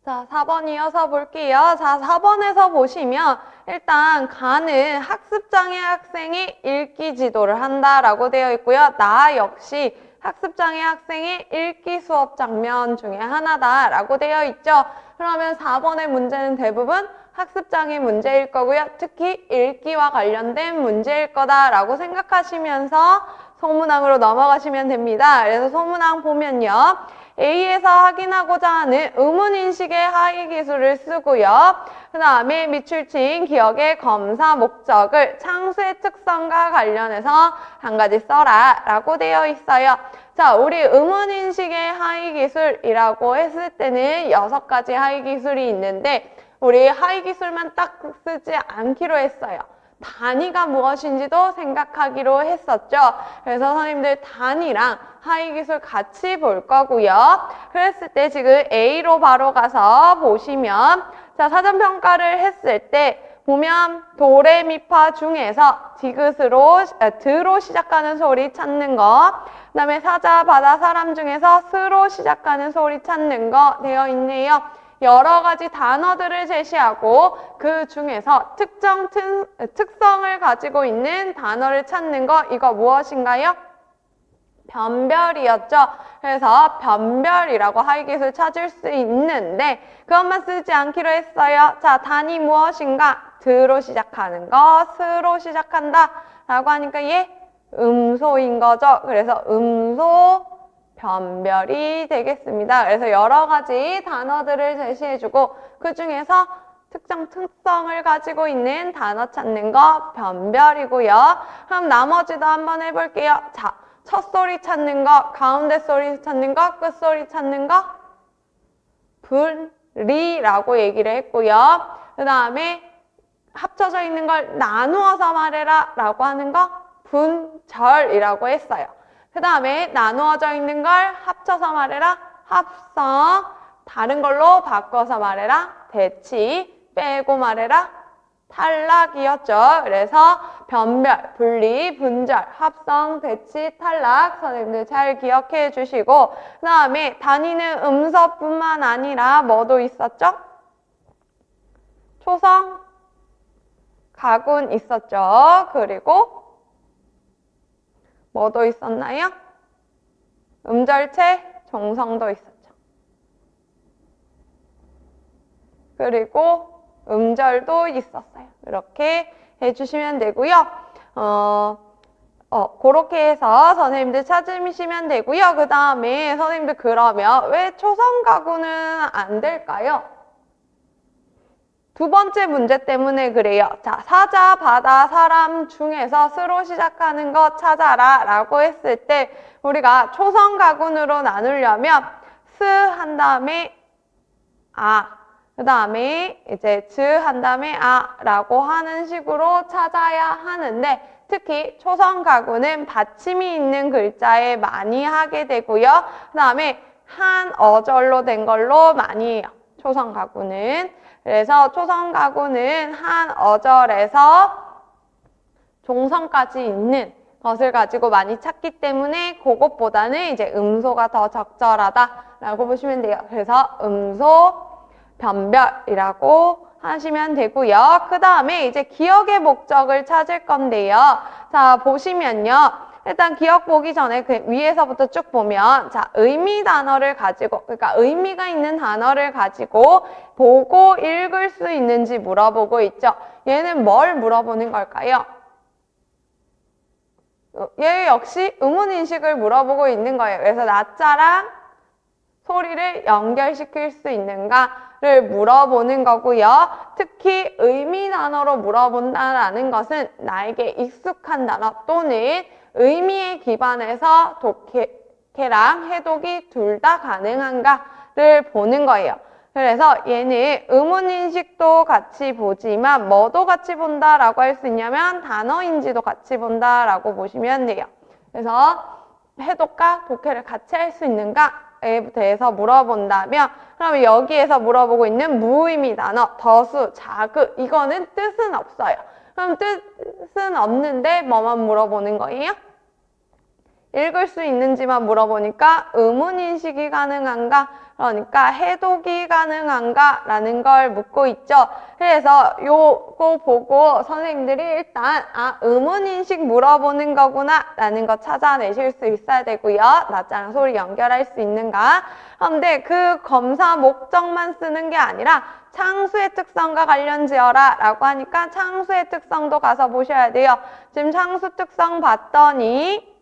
자, 4번 이어서 볼게요. 자, 4번에서 보시면 일단 가는 학습장애 학생이 읽기 지도를 한다라고 되어 있고요. 나 역시 학습장애 학생의 읽기 수업 장면 중에 하나다라고 되어 있죠. 그러면 4번의 문제는 대부분 학습장애 문제일 거고요. 특히 읽기와 관련된 문제일 거다라고 생각하시면서 소문항으로 넘어가시면 됩니다. 그래서 소문항 보면요. A에서 확인하고자 하는 의문인식의 하위 기술을 쓰고요. 그 다음에 밑줄친 기억의 검사 목적을 창수의 특성과 관련해서 한 가지 써라 라고 되어 있어요. 자, 우리 의문인식의 하위 기술이라고 했을 때는 6가지 하위 기술이 있는데 우리 하위 기술만 딱 쓰지 않기로 했어요. 단위가 무엇인지도 생각하기로 했었죠. 그래서 선생님들 단위랑 하위기술 같이 볼 거고요. 그랬을 때 지금 A로 바로 가서 보시면 자, 사전평가를 했을 때 보면 도레미파 중에서 디귿으로 드로 시작하는 소리 찾는 거, 그 다음에 사자, 바다, 사람 중에서 스로 시작하는 소리 찾는 거 되어 있네요. 여러 가지 단어들을 제시하고 그 중에서 특정 특성을 가지고 있는 단어를 찾는 거, 이거 무엇인가요? 변별이었죠. 그래서 변별이라고 하위기술 찾을 수 있는데 그것만 쓰지 않기로 했어요. 자, 단위 무엇인가? 드로 시작하는 거, 스로 시작한다 라고 하니까 얘 음소인 거죠. 그래서 음소 변별이 되겠습니다. 그래서 여러 가지 단어들을 제시해주고 그 중에서 특정 특성을 가지고 있는 단어 찾는 거 변별이고요. 그럼 나머지도 한번 해볼게요. 자, 첫 소리 찾는 거, 가운데 소리 찾는 거, 끝 소리 찾는 거 분리라고 얘기를 했고요. 그 다음에 합쳐져 있는 걸 나누어서 말해라 라고 하는 거 분절이라고 했어요. 그 다음에 나누어져 있는 걸 합쳐서 말해라 합성, 다른 걸로 바꿔서 말해라 대치, 빼고 말해라 탈락이었죠. 그래서 변별, 분리, 분절, 합성, 대치, 탈락 선생님들 잘 기억해 주시고 그 다음에 단위는 음서뿐만 아니라 뭐도 있었죠? 초성, 가군 있었죠. 그리고 뭐도 있었나요? 음절체, 종성도 있었죠. 그리고 음절도 있었어요. 이렇게 해주시면 되고요. 그렇게 해서 선생님들 찾으시면 되고요. 그 다음에 선생님들 그러면 왜 초성 가구는 안 될까요? 두 번째 문제 때문에 그래요. 자, 사자, 바다, 사람 중에서 스로 시작하는 거 찾아라 라고 했을 때 우리가 초성 가군으로 나누려면 스 한 다음에 아, 그 다음에 이제 즈 한 다음에 아 라고 하는 식으로 찾아야 하는데 특히 초성 가구는 받침이 있는 글자에 많이 하게 되고요. 그 다음에 한 어절로 된 걸로 많이 해요. 초성 가구는. 그래서 초성 가구는 한 어절에서 종성까지 있는 것을 가지고 많이 찾기 때문에 그것보다는 이제 음소가 더 적절하다라고 보시면 돼요. 그래서 음소 변별이라고 하시면 되고요. 그 다음에 이제 기억의 목적을 찾을 건데요. 자, 보시면요. 일단 기억 보기 전에 그 위에서부터 쭉 보면 자, 의미 단어를 가지고 그러니까 의미가 있는 단어를 가지고 보고 읽을 수 있는지 물어보고 있죠. 얘는 뭘 물어보는 걸까요? 얘 역시 의문인식을 물어보고 있는 거예요. 그래서 나자랑 소리를 연결시킬 수 있는가를 물어보는 거고요. 특히 의미 단어로 물어본다라는 것은 나에게 익숙한 단어 또는 의미에 기반해서 독해랑 해독이 둘 다 가능한가를 보는 거예요. 그래서 얘는 의문인식도 같이 보지만 뭐도 같이 본다라고 할 수 있냐면 단어인지도 같이 본다라고 보시면 돼요. 그래서 해독과 독해를 같이 할 수 있는가에 대해서 물어본다면 그러면 여기에서 물어보고 있는 무의미 단어, 더수, 자그 이거는 뜻은 없어요. 그럼 뜻은 없는데 뭐만 물어보는 거예요? 읽을 수 있는지만 물어보니까 의문인식이 가능한가? 그러니까 해독이 가능한가? 라는 걸 묻고 있죠. 그래서 요거 보고 선생님들이 일단 의문인식 물어보는 거구나 라는 거 찾아내실 수 있어야 되고요. 나자랑 소리 연결할 수 있는가? 그런데 그 검사 목적만 쓰는 게 아니라 창수의 특성과 관련 지어라 라고 하니까 창수의 특성도 가서 보셔야 돼요. 지금 창수 특성 봤더니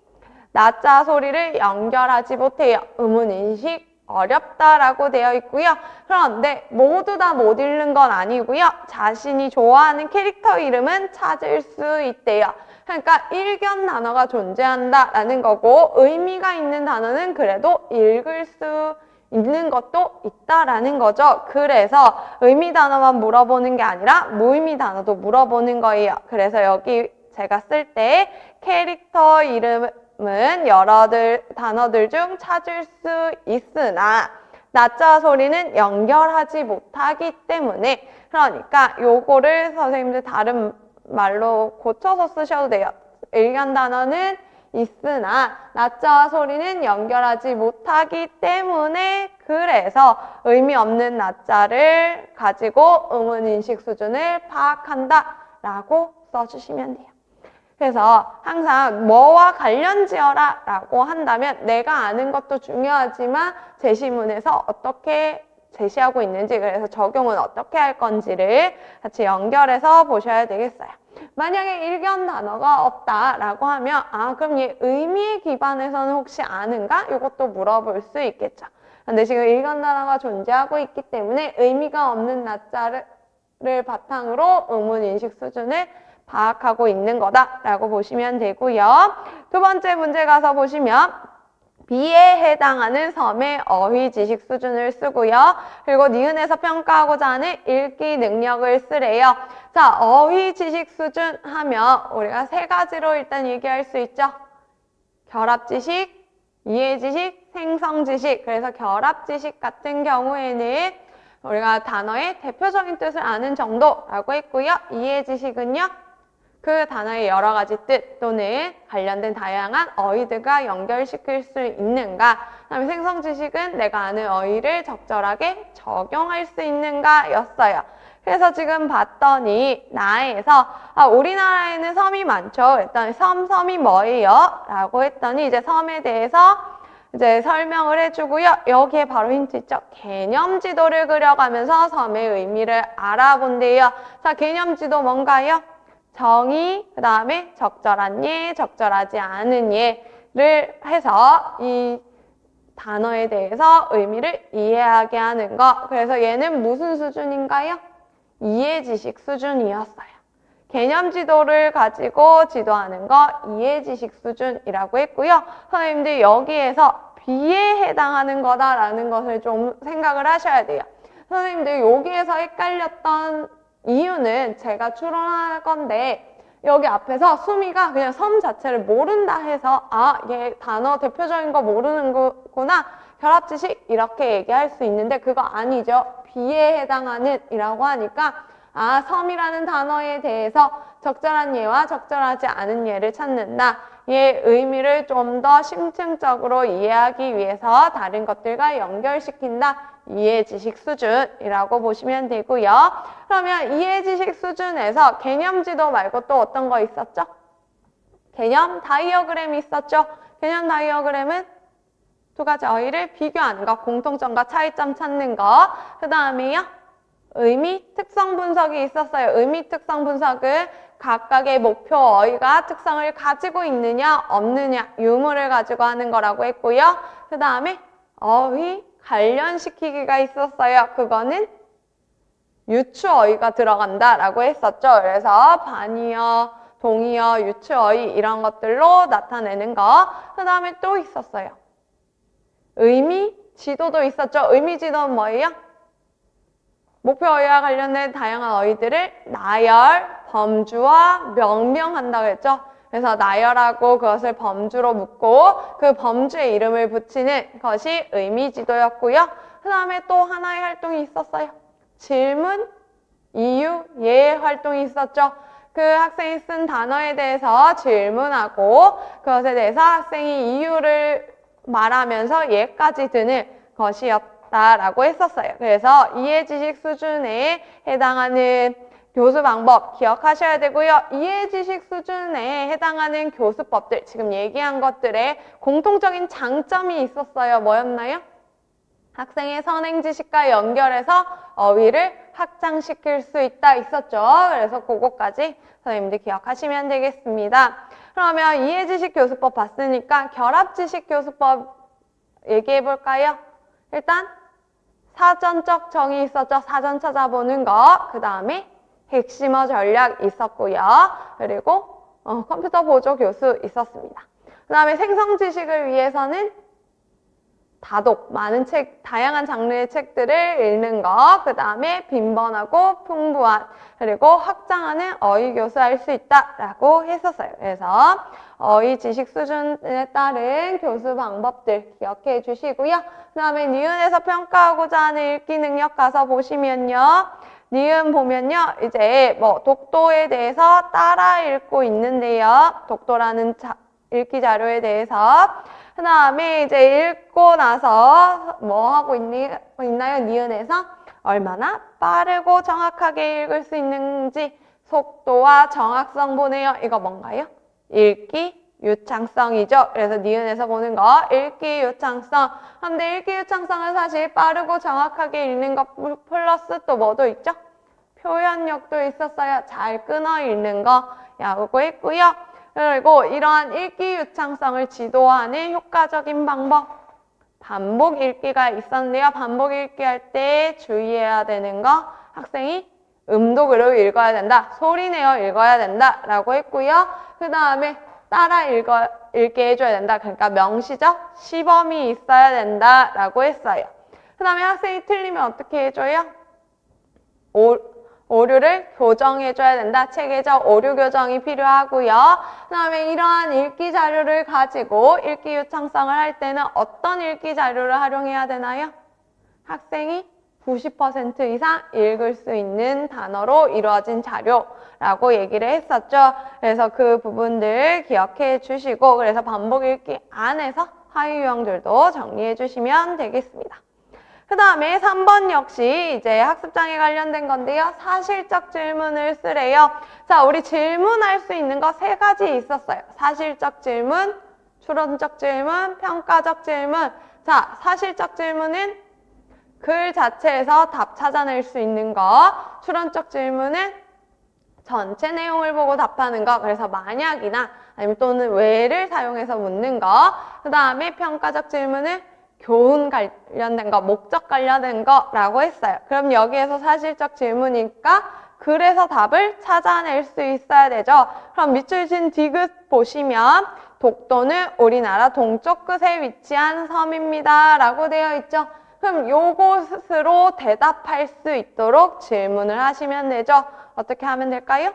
나자 소리를 연결하지 못해요. 의문인식 어렵다라고 되어 있고요. 그런데 모두 다 못 읽는 건 아니고요. 자신이 좋아하는 캐릭터 이름은 찾을 수 있대요. 그러니까 일견 단어가 존재한다라는 거고 의미가 있는 단어는 그래도 읽을 수 있는 것도 있다라는 거죠. 그래서 의미 단어만 물어보는 게 아니라 무의미 단어도 물어보는 거예요. 그래서 여기 제가 쓸 때 캐릭터 이름은 여러 단어들 중 찾을 수 있으나 나자 소리는 연결하지 못하기 때문에 그러니까 요거를 선생님들 다른 말로 고쳐서 쓰셔도 돼요. 일견 단어는 있으나 나자와 소리는 연결하지 못하기 때문에 그래서 의미 없는 나자를 가지고 의문인식 수준을 파악한다 라고 써주시면 돼요. 그래서 항상 뭐와 관련 지어라 라고 한다면 내가 아는 것도 중요하지만 제시문에서 어떻게 제시하고 있는지 그래서 적용은 어떻게 할 건지를 같이 연결해서 보셔야 되겠어요. 만약에 일견 단어가 없다라고 하면 그럼 얘 의미에 기반해서는 혹시 아는가? 이것도 물어볼 수 있겠죠. 근데 지금 일견 단어가 존재하고 있기 때문에 의미가 없는 나자를 바탕으로 의문인식 수준을 파악하고 있는 거다라고 보시면 되고요. 두 번째 문제 가서 보시면 B에 해당하는 섬의 어휘 지식 수준을 쓰고요. 그리고 니은에서 평가하고자 하는 읽기 능력을 쓰래요. 자, 어휘 지식 수준 하면 우리가 세 가지로 일단 얘기할 수 있죠. 결합 지식, 이해 지식, 생성 지식. 그래서 결합 지식 같은 경우에는 우리가 단어의 대표적인 뜻을 아는 정도라고 했고요. 이해 지식은요. 그 단어의 여러 가지 뜻 또는 관련된 다양한 어휘들과 연결시킬 수 있는가. 그다음에 생성 지식은 내가 아는 어휘를 적절하게 적용할 수 있는가 였어요. 그래서 지금 봤더니 나에서 우리나라에는 섬이 많죠. 일단 섬이 뭐예요? 라고 했더니 이제 섬에 대해서 이제 설명을 해주고요. 여기에 바로 힌트 있죠. 개념 지도를 그려가면서 섬의 의미를 알아본대요. 자, 개념 지도 뭔가요? 정의, 그 다음에 적절한 예, 적절하지 않은 예를 해서 이 단어에 대해서 의미를 이해하게 하는 거. 그래서 얘는 무슨 수준인가요? 이해 지식 수준이었어요. 개념 지도를 가지고 지도하는 거 이해 지식 수준이라고 했고요. 선생님들 여기에서 B에 해당하는 거다라는 것을 좀 생각을 하셔야 돼요. 선생님들 여기에서 헷갈렸던 이유는 제가 추론할 건데 여기 앞에서 수미가 그냥 섬 자체를 모른다 해서 얘 단어 대표적인 거 모르는 거구나. 결합 지식 이렇게 얘기할 수 있는데 그거 아니죠. B에 해당하는 이라고 하니까 섬이라는 단어에 대해서 적절한 예와 적절하지 않은 예를 찾는다. 얘의 의미를 좀 더 심층적으로 이해하기 위해서 다른 것들과 연결시킨다. 이해지식 수준이라고 보시면 되고요. 그러면 이해지식 수준에서 개념지도 말고 또 어떤 거 있었죠? 개념 다이어그램이 있었죠? 개념 다이어그램은 두 가지 어휘를 비교하는 거, 공통점과 차이점 찾는 거. 그 다음에요. 의미 특성 분석이 있었어요. 의미 특성 분석을 각각의 목표 어휘가 특성을 가지고 있느냐 없느냐 유무를 가지고 하는 거라고 했고요. 그 다음에 어휘 관련시키기가 있었어요. 그거는 유추어휘가 들어간다라고 했었죠. 그래서 반의어, 동의어, 유추어휘 이런 것들로 나타내는 거. 그 다음에 또 있었어요. 의미 지도도 있었죠. 의미 지도는 뭐예요? 목표 어휘와 관련된 다양한 어휘들을 나열, 범주와 명명한다고 했죠. 그래서 나열하고 그것을 범주로 묶고 그 범주에 이름을 붙이는 것이 의미지도였고요. 그 다음에 또 하나의 활동이 있었어요. 질문, 이유, 예 활동이 있었죠. 그 학생이 쓴 단어에 대해서 질문하고 그것에 대해서 학생이 이유를 말하면서 예까지 드는 것이었다라고 했었어요. 그래서 이해지식 수준에 해당하는 교수 방법 기억하셔야 되고요. 이해지식 수준에 해당하는 교수법들, 지금 얘기한 것들의 공통적인 장점이 있었어요. 뭐였나요? 학생의 선행지식과 연결해서 어휘를 확장시킬 수 있다 있었죠. 그래서 그거까지 선생님들 기억하시면 되겠습니다. 그러면 이해지식 교수법 봤으니까 결합지식 교수법 얘기해 볼까요? 일단 사전적 정의 있었죠. 사전 찾아보는 거. 그 다음에 핵심어 전략 있었고요. 그리고 컴퓨터 보조 교수 있었습니다. 그 다음에 생성 지식을 위해서는 다독, 많은 책, 다양한 장르의 책들을 읽는 거, 그 다음에 빈번하고 풍부한, 그리고 확장하는 어휘 교수할 수 있다라고 했었어요. 그래서 어휘 지식 수준에 따른 교수 방법들 기억해 주시고요. 그 다음에 니은에서 평가하고자 하는 읽기 능력 가서 보시면요. 니은 보면요. 이제 뭐 독도에 대해서 따라 읽고 있는데요. 독도라는 읽기 자료에 대해서. 그 다음에 이제 읽고 나서 뭐 하고 있나요? 니은에서 얼마나 빠르고 정확하게 읽을 수 있는지 속도와 정확성 보네요. 이거 뭔가요? 읽기 유창성이죠. 그래서 니은에서 보는 거 읽기 유창성. 근데 읽기 유창성은 사실 빠르고 정확하게 읽는 것 플러스 또 뭐도 있죠? 표현력도 있었어요. 잘 끊어 읽는 거 요거 있고요. 그리고 이러한 읽기 유창성을 지도하는 효과적인 방법, 반복 읽기가 있었는데요. 반복 읽기 할 때 주의해야 되는 거, 학생이 음독으로 읽어야 된다, 소리 내어 읽어야 된다 라고 했고요. 그 다음에 따라 읽게 해줘야 된다. 그러니까 명시적 시범이 있어야 된다 라고 했어요. 그 다음에 학생이 틀리면 어떻게 해줘요? 오류를 교정해줘야 된다. 체계적 오류 교정이 필요하고요. 그 다음에 이러한 읽기 자료를 가지고 읽기 유창성을 할 때는 어떤 읽기 자료를 활용해야 되나요? 학생이 90% 이상 읽을 수 있는 단어로 이루어진 자료라고 얘기를 했었죠. 그래서 그 부분들 기억해 주시고, 그래서 반복 읽기 안에서 하위 유형들도 정리해 주시면 되겠습니다. 그 다음에 3번 역시 이제 학습장애 관련된 건데요. 사실적 질문을 쓰래요. 자, 우리 질문할 수 있는 거 3가지 있었어요. 사실적 질문, 추론적 질문, 평가적 질문. 자, 사실적 질문은 글 자체에서 답 찾아낼 수 있는 거. 추론적 질문은 전체 내용을 보고 답하는 거. 그래서 만약이나 아니면 또는 왜를 사용해서 묻는 거. 그 다음에 평가적 질문은 교훈 관련된 거, 목적 관련된 거라고 했어요. 그럼 여기에서 사실적 질문이니까 글에서 답을 찾아낼 수 있어야 되죠. 그럼 밑줄 친 디귿 보시면 독도는 우리나라 동쪽 끝에 위치한 섬입니다 라고 되어 있죠. 그럼 요것으로 대답할 수 있도록 질문을 하시면 되죠. 어떻게 하면 될까요?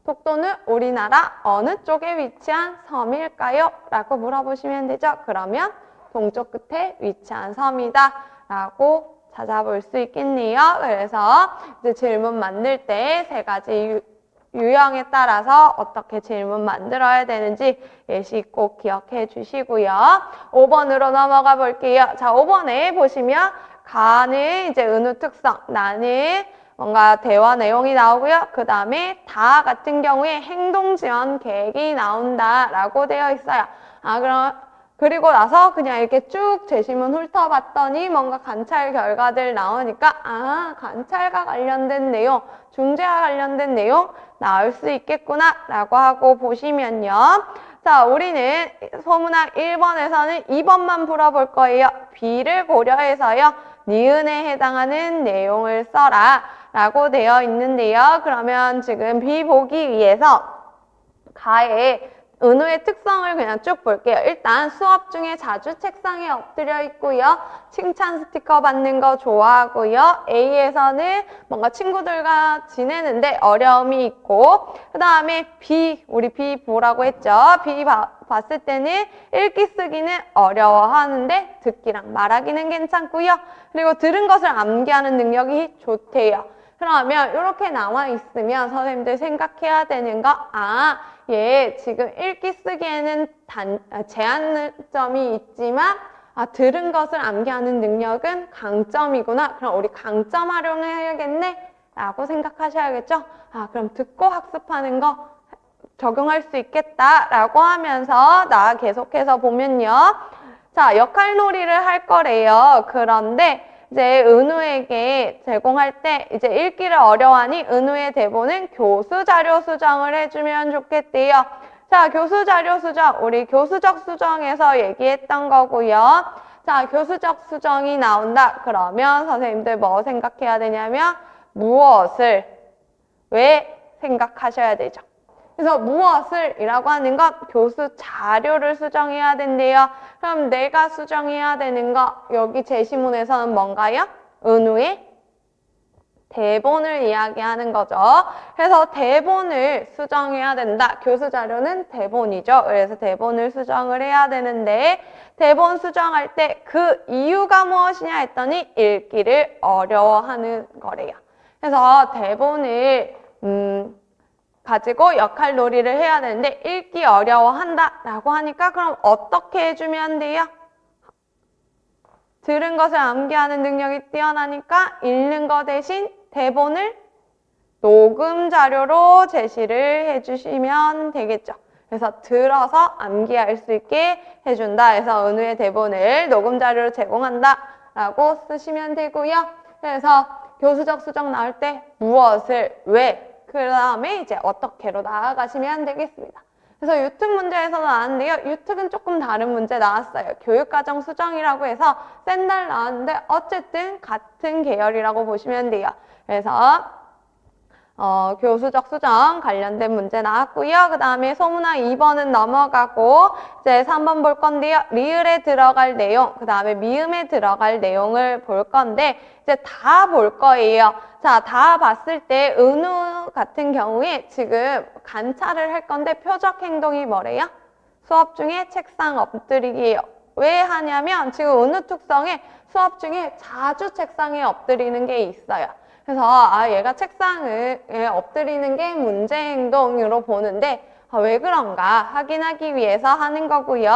독도는 우리나라 어느 쪽에 위치한 섬일까요? 라고 물어보시면 되죠. 그러면 동쪽 끝에 위치한 섬이다 라고 찾아볼 수 있겠네요. 그래서 이제 질문 만들 때 3가지 유형에 따라서 어떻게 질문 만들어야 되는지 예시 꼭 기억해 주시고요. 5번으로 넘어가 볼게요. 자, 5번에 보시면 가는 이제 은우 특성, 나는 뭔가 대화 내용이 나오고요. 그 다음에 다 같은 경우에 행동 지원 계획이 나온다라고 되어 있어요. 그리고 나서 그냥 이렇게 쭉 제시문 훑어봤더니 뭔가 관찰 결과들 나오니까 관찰과 관련된 내용, 중재와 관련된 내용 나올 수 있겠구나 라고 하고 보시면요. 자, 우리는 소문학 1번에서는 2번만 풀어볼 거예요. B를 고려해서요. 니은에 해당하는 내용을 써라 라고 되어 있는데요. 그러면 지금 B 보기 위해서 가의 은우의 특성을 그냥 쭉 볼게요. 일단 수업 중에 자주 책상에 엎드려 있고요. 칭찬 스티커 받는 거 좋아하고요. A에서는 뭔가 친구들과 지내는데 어려움이 있고, 그 다음에 B, 우리 B 보라고 했죠. B 봤을 때는 읽기 쓰기는 어려워하는데 듣기랑 말하기는 괜찮고요. 그리고 들은 것을 암기하는 능력이 좋대요. 그러면 이렇게 나와 있으면 선생님들 생각해야 되는 거, 얘 지금 읽기 쓰기에는 제한점이 있지만 들은 것을 암기하는 능력은 강점이구나. 그럼 우리 강점 활용해야겠네 라고 생각하셔야겠죠. 그럼 듣고 학습하는 거 적용할 수 있겠다라고 하면서 계속해서 보면요. 자, 역할놀이를 할 거래요. 그런데 이제 은우에게 제공할 때 이제 읽기를 어려워하니 은우의 대본은 교수 자료 수정을 해주면 좋겠대요. 자, 교수 자료 수정, 우리 교수적 수정에서 얘기했던 거고요. 자, 교수적 수정이 나온다. 그러면 선생님들 뭐 생각해야 되냐면 무엇을, 왜 생각하셔야 되죠. 그래서 무엇을 이라고 하는 건 교수 자료를 수정해야 된대요. 그럼 내가 수정해야 되는 거 여기 제시문에서는 뭔가요? 은우의 대본을 이야기하는 거죠. 그래서 대본을 수정해야 된다. 교수 자료는 대본이죠. 그래서 대본을 수정을 해야 되는데 대본 수정할 때 그 이유가 무엇이냐 했더니 읽기를 어려워하는 거래요. 그래서 대본을 가지고 역할놀이를 해야 되는데 읽기 어려워한다 라고 하니까 그럼 어떻게 해주면 돼요? 들은 것을 암기하는 능력이 뛰어나니까 읽는 거 대신 대본을 녹음 자료로 제시를 해주시면 되겠죠. 그래서 들어서 암기할 수 있게 해준다. 그래서 은우의 대본을 녹음 자료로 제공한다 라고 쓰시면 되고요. 그래서 교수적 수정 나올 때 무엇을, 왜, 그 다음에 이제 어떻게로 나아가시면 되겠습니다. 그래서 유특 문제에서 나왔는데요. 유특은 조금 다른 문제 나왔어요. 교육과정 수정이라고 해서 샌달 나왔는데 어쨌든 같은 계열이라고 보시면 돼요. 그래서 교수적 수정 관련된 문제 나왔고요. 그 다음에 소문화 2번은 넘어가고 이제 3번 볼 건데요. 리을에 들어갈 내용, 그 다음에 미음에 들어갈 내용을 볼 건데 이제 다 볼 거예요. 자, 다 봤을 때 은우 같은 경우에 지금 관찰을 할 건데 표적 행동이 뭐래요? 수업 중에 책상 엎드리기예요. 왜 하냐면 지금 은우 특성에 수업 중에 자주 책상에 엎드리는 게 있어요. 그래서 얘가 책상에 엎드리는 게 문제 행동으로 보는데 왜 그런가 확인하기 위해서 하는 거고요.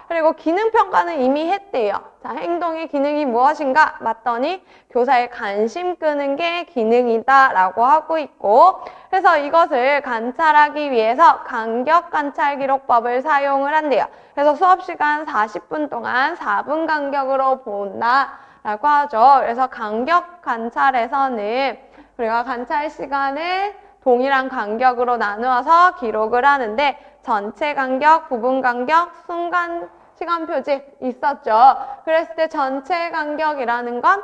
그리고 기능평가는 이미 했대요. 자, 행동의 기능이 무엇인가 봤더니 교사의 관심 끄는 게 기능이다 라고 하고 있고, 그래서 이것을 관찰하기 위해서 간격관찰기록법을 사용을 한대요. 그래서 수업시간 40분 동안 4분 간격으로 본다 라고 하죠. 그래서 간격 관찰에서는 우리가 관찰 시간을 동일한 간격으로 나누어서 기록을 하는데 전체 간격, 부분 간격, 순간 시간 표집 있었죠. 그랬을 때 전체 간격이라는 건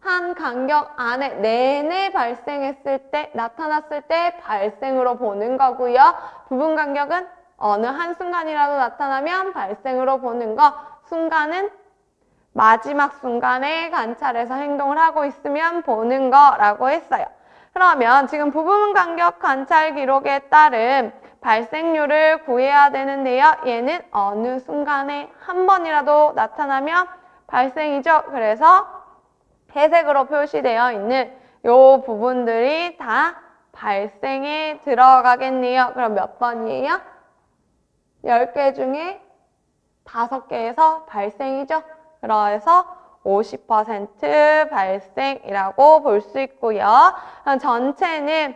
한 간격 안에 내내 발생했을 때, 나타났을 때 발생으로 보는 거고요. 부분 간격은 어느 한순간이라도 나타나면 발생으로 보는 거, 순간은 마지막 순간에 관찰해서 행동을 하고 있으면 보는 거라고 했어요. 그러면 지금 부분 간격 관찰 기록에 따른 발생률을 구해야 되는데요. 얘는 어느 순간에 한 번이라도 나타나면 발생이죠. 그래서 회색으로 표시되어 있는 요 부분들이 다 발생에 들어가겠네요. 그럼 몇 번이에요? 10개 중에 5개에서 발생이죠. 그래서 50% 발생이라고 볼 수 있고요. 전체는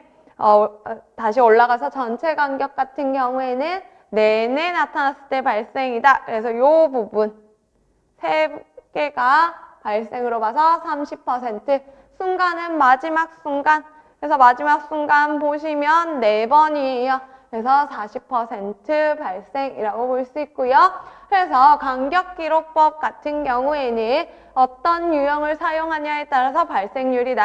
다시 올라가서 전체 간격 같은 경우에는 내내 나타났을 때 발생이다. 그래서 이 부분 3개가 발생으로 봐서 30%, 순간은 마지막 순간. 그래서 마지막 순간 보시면 4번이에요. 그래서 40% 발생이라고 볼 수 있고요. 그래서 간격기록법 같은 경우에는 어떤 유형을 사용하냐에 따라서 발생률이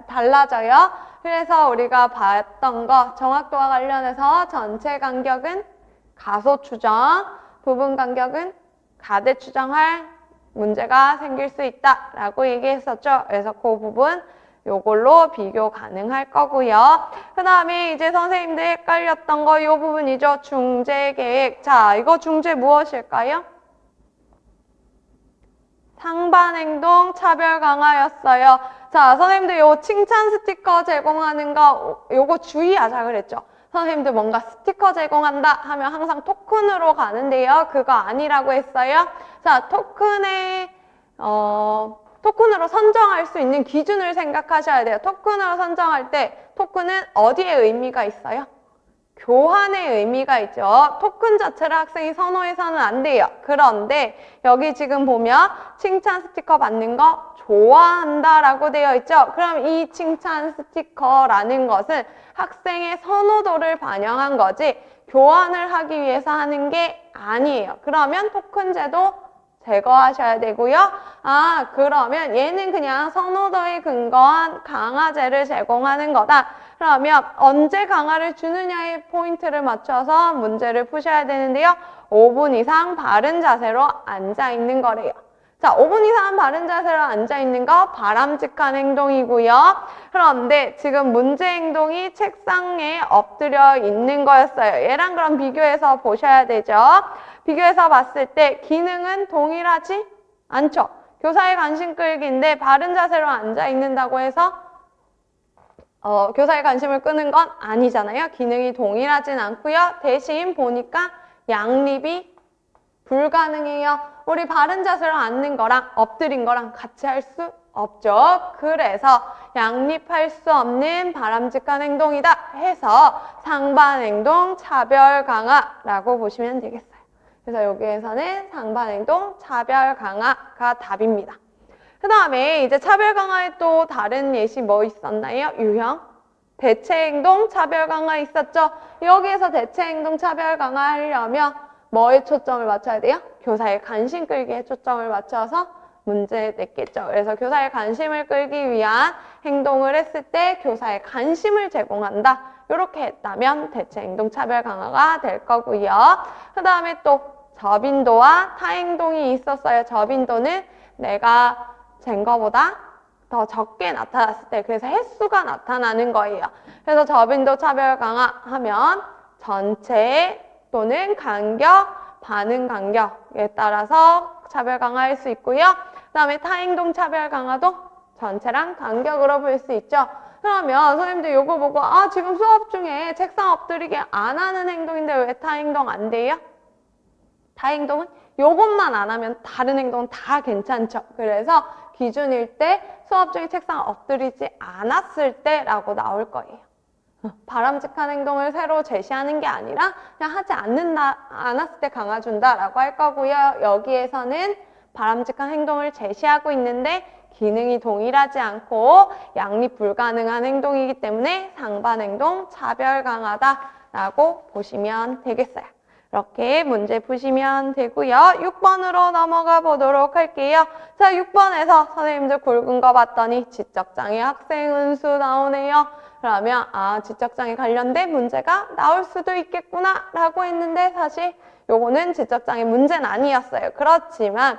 달라져요. 그래서 우리가 봤던 거 정확도와 관련해서 전체 간격은 가소 추정, 부분 간격은 가대 추정할 문제가 생길 수 있다라고 얘기했었죠. 그래서 그 부분 요걸로 비교 가능할 거고요. 그 다음에 이제 선생님들 헷갈렸던 거 요 부분이죠. 중재계획. 자, 이거 중재 무엇일까요? 상반행동 차별 강화였어요. 자, 선생님들 요 칭찬 스티커 제공하는 거 요거 주의하자 그랬죠. 선생님들 뭔가 스티커 제공한다 하면 항상 토큰으로 가는데요. 그거 아니라고 했어요. 자, 토큰으로 선정할 수 있는 기준을 생각하셔야 돼요. 토큰으로 선정할 때 토큰은 어디에 의미가 있어요? 교환의 의미가 있죠. 토큰 자체를 학생이 선호해서는 안 돼요. 그런데 여기 지금 보면 칭찬 스티커 받는 거 좋아한다라고 되어 있죠. 그럼 이 칭찬 스티커라는 것은 학생의 선호도를 반영한 거지 교환을 하기 위해서 하는 게 아니에요. 그러면 토큰 제도 제거하셔야 되고요. 아, 그러면 얘는 그냥 선호도에 근거한 강화제를 제공하는 거다. 그러면 언제 강화를 주느냐에 포인트를 맞춰서 문제를 푸셔야 되는데요. 5분 이상 바른 자세로 앉아 있는 거래요. 자, 5분 이상 바른 자세로 앉아 있는 거 바람직한 행동이고요. 그런데 지금 문제 행동이 책상에 엎드려 있는 거였어요. 얘랑 그럼 비교해서 보셔야 되죠. 비교해서 봤을 때 기능은 동일하지 않죠. 교사의 관심 끌기인데 바른 자세로 앉아 있는다고 해서 교사의 관심을 끄는 건 아니잖아요. 기능이 동일하진 않고요. 대신 보니까 양립이 불가능해요. 우리 바른 자세로 앉는 거랑 엎드린 거랑 같이 할 수 없죠. 그래서 양립할 수 없는 바람직한 행동이다 해서 상반행동 차별 강화라고 보시면 되겠어요. 그래서 여기에서는 상반행동 차별 강화가 답입니다. 그 다음에 이제 차별 강화에 또 다른 예시 뭐 있었나요? 유형? 대체행동 차별 강화 있었죠? 여기에서 대체행동 차별 강화 하려면 뭐에 초점을 맞춰야 돼요? 교사의 관심 끌기에 초점을 맞춰서 문제 냈겠죠. 그래서 교사의 관심을 끌기 위한 행동을 했을 때 교사의 관심을 제공한다. 이렇게 했다면 대체행동 차별 강화가 될 거고요. 그 다음에 또 저빈도와 타행동이 있었어요. 저빈도는 내가 잰 거보다 더 적게 나타났을 때 그래서 횟수가 나타나는 거예요. 그래서 저빈도 차별 강화하면 전체 또는 간격, 반응 간격에 따라서 차별 강화할 수 있고요. 그 다음에 타행동 차별 강화도 전체랑 간격으로 볼 수 있죠. 그러면 선생님들 요거 보고 지금 수업 중에 책상 엎드리기 안 하는 행동인데 왜 타행동 안 돼요? 타행동은 요것만 안 하면 다른 행동은 다 괜찮죠. 그래서 기준일 때 수업 중에 책상 엎드리지 않았을 때라고 나올 거예요. 바람직한 행동을 새로 제시하는 게 아니라 그냥 하지 않았을 때 강화 준다라고 할 거고요. 여기에서는 바람직한 행동을 제시하고 있는데 기능이 동일하지 않고 양립 불가능한 행동이기 때문에 상반행동 차별 강화다라고 보시면 되겠어요. 이렇게 문제 푸시면 되고요. 6번으로 넘어가 보도록 할게요. 자, 6번에서 선생님들 굵은 거 봤더니 지적장애 학생 은수 나오네요. 그러면 지적장애 관련된 문제가 나올 수도 있겠구나 라고 했는데 사실 요거는 지적장애 문제는 아니었어요. 그렇지만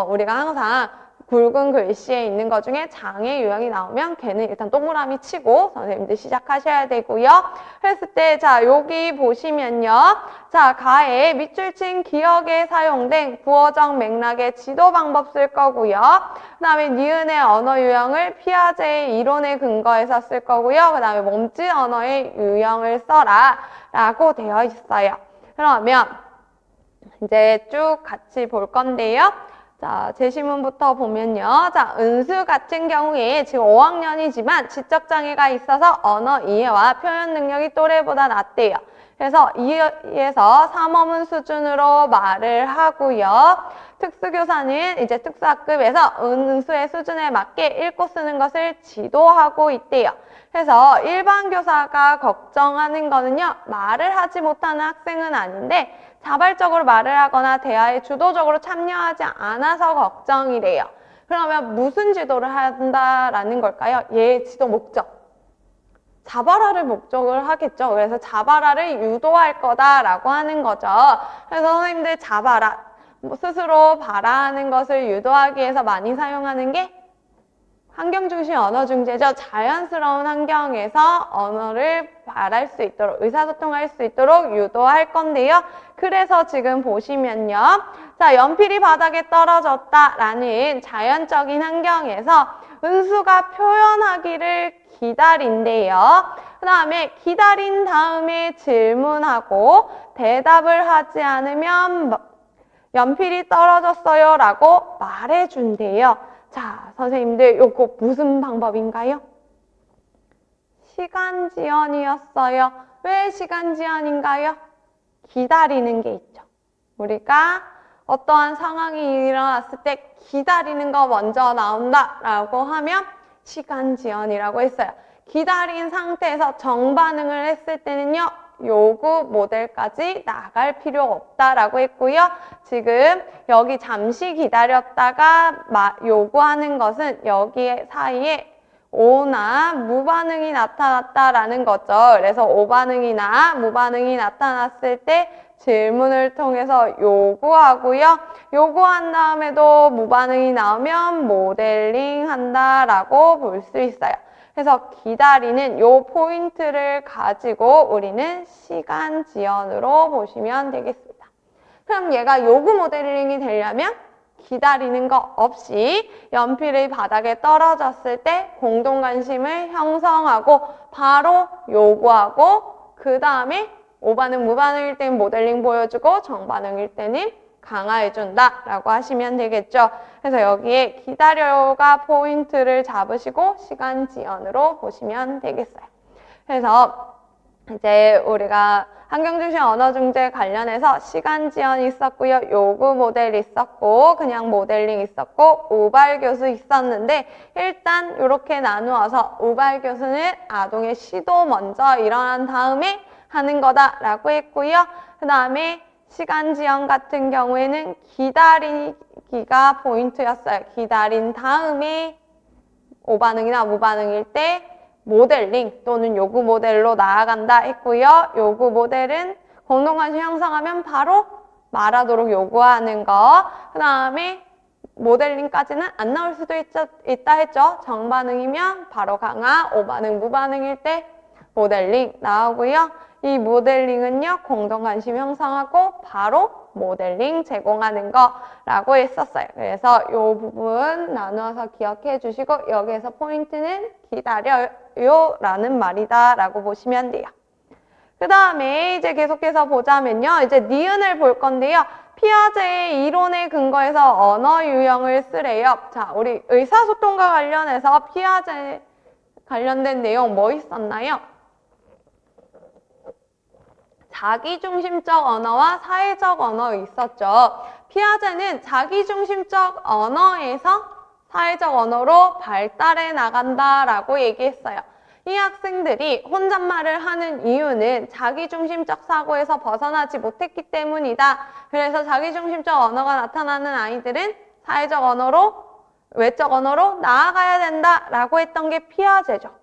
우리가 항상 굵은 글씨에 있는 것 중에 장애 유형이 나오면 걔는 일단 동그라미 치고 선생님들 시작하셔야 되고요. 그랬을 때 자 여기 보시면요. 자 가에 밑줄 친 기억에 사용된 부어적 맥락의 지도 방법 쓸 거고요. 그 다음에 니은의 언어 유형을 피아제의 이론에 근거해서 쓸 거고요. 그 다음에 몸짓 언어의 유형을 써라 라고 되어 있어요. 그러면 이제 쭉 같이 볼 건데요. 자, 제시문부터 보면요. 자, 은수 같은 경우에 지금 5학년이지만 지적장애가 있어서 언어 이해와 표현 능력이 또래보다 낮대요. 그래서 2에서 3어문 수준으로 말을 하고요. 특수교사는 이제 특수학급에서 은수의 수준에 맞게 읽고 쓰는 것을 지도하고 있대요. 그래서 일반 교사가 걱정하는 거는요. 말을 하지 못하는 학생은 아닌데 자발적으로 말을 하거나 대화에 주도적으로 참여하지 않아서 걱정이래요. 그러면 무슨 지도를 한다라는 걸까요? 얘의 지도 목적. 자발화를 목적을 하겠죠. 그래서 자발화를 유도할 거다라고 하는 거죠. 그래서 선생님들 자발화, 스스로 발화하는 것을 유도하기 위해서 많이 사용하는 게 환경중심 언어중재죠. 자연스러운 환경에서 언어를 말할 수 있도록, 의사소통할 수 있도록 유도할 건데요. 그래서 지금 보시면요. 자, 연필이 바닥에 떨어졌다라는 자연적인 환경에서 은수가 표현하기를 기다린대요. 그 다음에 기다린 다음에 질문하고 대답을 하지 않으면 연필이 떨어졌어요 라고 말해준대요. 자, 선생님들 요거 무슨 방법인가요? 시간 지연이었어요. 왜 시간 지연인가요? 기다리는 게 있죠. 우리가 어떠한 상황이 일어났을 때 기다리는 거 먼저 나온다 라고 하면 시간 지연이라고 했어요. 기다린 상태에서 정반응을 했을 때는요. 요구 모델까지 나갈 필요 없다라고 했고요. 지금 여기 잠시 기다렸다가 요구하는 것은 여기 사이에 오나 무반응이 나타났다라는 거죠. 그래서 오반응이나 무반응이 나타났을 때 질문을 통해서 요구하고요. 요구한 다음에도 무반응이 나오면 모델링 한다라고 볼 수 있어요. 그래서 기다리는 요 포인트를 가지고 우리는 시간 지연으로 보시면 되겠습니다. 그럼 얘가 요구 모델링이 되려면 기다리는 거 없이 연필이 바닥에 떨어졌을 때 공동관심을 형성하고 바로 요구하고 그 다음에 오반응, 무반응일 때는 모델링 보여주고 정반응일 때는 강화해준다 라고 하시면 되겠죠. 그래서 여기에 기다려가 포인트를 잡으시고 시간 지연으로 보시면 되겠어요. 그래서 이제 우리가 환경중심 언어중재 관련해서 시간 지연이 있었고요. 요구 모델 있었고 그냥 모델링 있었고 우발교수 있었는데 일단 이렇게 나누어서 우발교수는 아동의 시도 먼저 일어난 다음에 하는 거다라고 했고요. 그 다음에 시간 지연 같은 경우에는 기다리기가 포인트였어요. 기다린 다음에 오반응이나 무반응일 때 모델링 또는 요구 모델로 나아간다 했고요. 요구 모델은 공동관심 형성하면 바로 말하도록 요구하는 거. 그 다음에 모델링까지는 안 나올 수도 있다 했죠. 정반응이면 바로 강화, 오반응, 무반응일 때 모델링 나오고요. 이 모델링은요, 공동관심 형성하고 바로 모델링 제공하는 거라고 했었어요. 그래서 이 부분 나누어서 기억해 주시고 여기에서 포인트는 기다려요 라는 말이다 라고 보시면 돼요. 그 다음에 이제 계속해서 보자면요. 이제 니은을 볼 건데요. 피아제의 이론에 근거해서 언어 유형을 쓰래요. 자, 우리 의사소통과 관련해서 피아제 관련된 내용 뭐 있었나요? 자기중심적 언어와 사회적 언어 있었죠. 피아제는 자기중심적 언어에서 사회적 언어로 발달해 나간다라고 얘기했어요. 이 학생들이 혼잣말을 하는 이유는 자기중심적 사고에서 벗어나지 못했기 때문이다. 그래서 자기중심적 언어가 나타나는 아이들은 사회적 언어로, 외적 언어로 나아가야 된다라고 했던 게 피아제죠.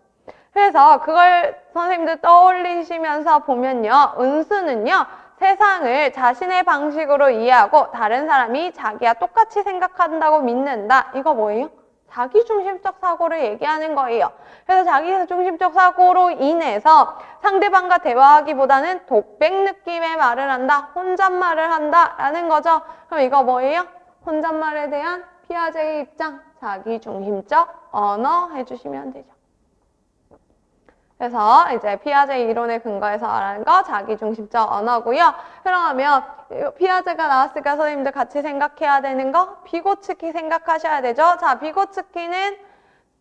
그래서 그걸 선생님들 떠올리시면서 보면요. 은수는요. 세상을 자신의 방식으로 이해하고 다른 사람이 자기와 똑같이 생각한다고 믿는다. 이거 뭐예요? 자기중심적 사고를 얘기하는 거예요. 그래서 자기중심적 사고로 인해서 상대방과 대화하기보다는 독백 느낌의 말을 한다. 혼잣말을 한다라는 거죠. 그럼 이거 뭐예요? 혼잣말에 대한 피아제의 입장. 자기중심적 언어 해주시면 되죠. 그래서 이제 피아제 이론에 근거해서 말하는 거 자기중심적 언어고요. 그러면 피아제가 나왔으니까 선생님들 같이 생각해야 되는 거 비고츠키 생각하셔야 되죠. 자, 비고츠키는